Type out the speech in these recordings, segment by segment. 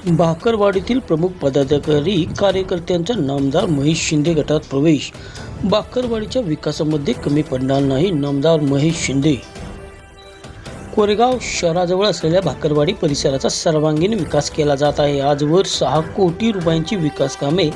बाकरवाडीतील प्रमुख पदाधिकारी कार्यकर्त्यांचा नामदार महेश शिंदे गटात प्रवेश. बाकरवाडीच्या विकासामध्ये कमी पडणार नाही, नामदार महेश शिंदे. कोरेगाव शहराजवळ असलेल्या बाकरवाडी परिसराचा सर्वांगीण विकास केला जात आहे. आजवर 6 कोटी रुपयांची विकास कामे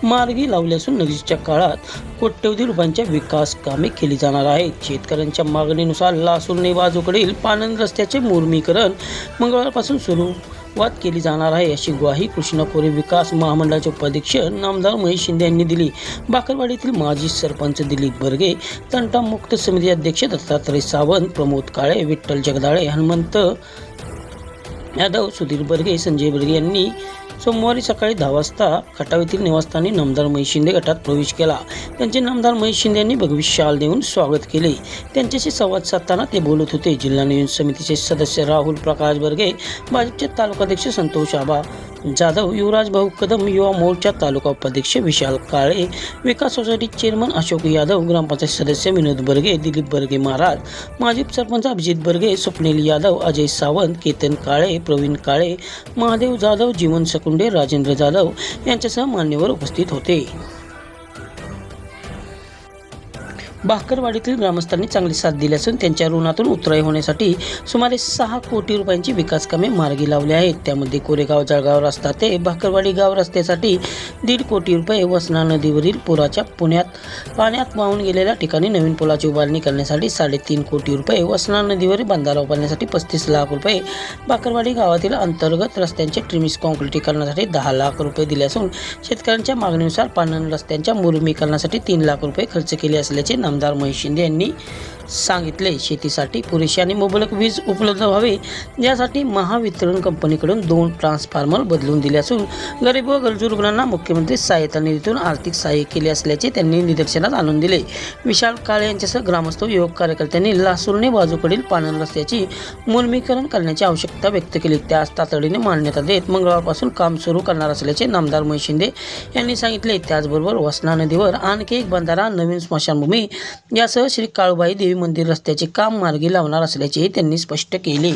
मार्गी लावली असून नजीकच्या काळात कोट्यवधी रुपयांच्या विकास कामे केली जाणार आहेत. शेतकऱ्यांच्या मागणीनुसार लासूर बाजूकडील पानंद रस्त्याचे मुर्मीकरण मंगळवारपासून सुरुवात केली जाणार आहे, अशी ग्वाही कृष्णा खोरे विकास महामंडळाचे उपाध्यक्ष नामदार महेश शिंदे यांनी दिली. बाकरवाडीतील माजी सरपंच दिलीप बर्गे, तंटामुक्त समिती अध्यक्ष दत्तात्रय सावंत, प्रमोद काळे, विठ्ठल जगदाळे, हनुमंत यादव, सुधीर बर्गे, संजय बर्गे यांनी सोमवारी सकाळी 10 वाजता खटाव येथील निवासस्थानी नामदार महेश शिंदे गटात प्रवेश केला. त्यांचे नामदार महेश शिंदे यांनी भगवी शाल देऊन स्वागत केले. त्यांच्याशी संवाद साधताना ते बोलत होते. जिल्हा नियोजन समितीचे सदस्य राहुल प्रकाश बर्गे, भाजपचे तालुकाध्यक्ष संतोष आबा जाधव, युवराज भाऊ कदम, युवा मोर्चा तालुका उपाध्यक्ष विशाल काळे, विकास सोसायटी चेअरमन अशोक यादव, ग्रामपंचायत सदस्य विनोद बर्गे, दिलीप बर्गे महाराज, माजी सरपंच अभिजित बर्गे, स्वप्नील यादव, अजय सावंत, केतन काळे, प्रवीण काळे, महादेव जाधव, जीवन सकुंडे, राजेंद्र जाधव यांच्यासह मान्यवर उपस्थित होते. बाकरवाडीतील ग्रामस्थांनी चांगली साथ दिली असून त्यांच्या ऋणातून उतराई होण्यासाठी सुमारे 6 कोटी रुपयांची विकास कामे मार्गी लावली आहेत. त्यामध्ये कोरेगाव जळगाव रस्ता ते बाकरवाडी गाव रस्त्यासाठी 1.5 कोटी रुपये, वसना नदीवरील पुराच्या पाण्यात वाहून गेलेल्या ठिकाणी नवीन पुलाची उभारणी करण्यासाठी 3.5 कोटी रुपये, वसना नदीवरील बंधारा उभारण्यासाठी 35 लाख रुपये, बाकरवाडी गावातील अंतर्गत रस्त्यांचे ट्रिमिस काँक्रिटीकरणासाठी 10 लाख रुपये दिले असून शेतकऱ्यांच्या मागणीनुसार पानंद रस्त्यांच्या मुर्मीकरणासाठी 3 लाख रुपये खर्च केले असल्याचे नामदार महेश शिंदे यांनी सांगितले. शेतीसाठी पुरेशी आणि मुबलक वीज उपलब्ध व्हावी यासाठी महावितरण कंपनीकडून 2 ट्रान्सफॉर्मर बदलून दिले असून गरीब व गरजू रुग्णांना मुख्यमंत्री सहायता निधीतून आर्थिक सहाय्य केले असल्याचे त्यांनी निदर्शनास आणून दिले. विशाल काळे यांच्यासह ग्रामस्थ युवक कार्यकर्त्यांनी लासूरने बाजूकडील पानंद रस्त्याची मुर्मीकरण करण्याची आवश्यकता व्यक्त केली. त्यास तातडीने मान्यता देत मंगळवारपासून काम सुरू करणार असल्याचे नामदार महेश शिंदे यांनी सांगितले. त्याचबरोबर वसना नदीवर आणखी एक बंधारा, नवीन स्मशानभूमी यासह श्री काळूबाई देवी मंदिर रस्त्याचे काम मार्गी लावणार असल्याचेही त्यांनी स्पष्ट केले.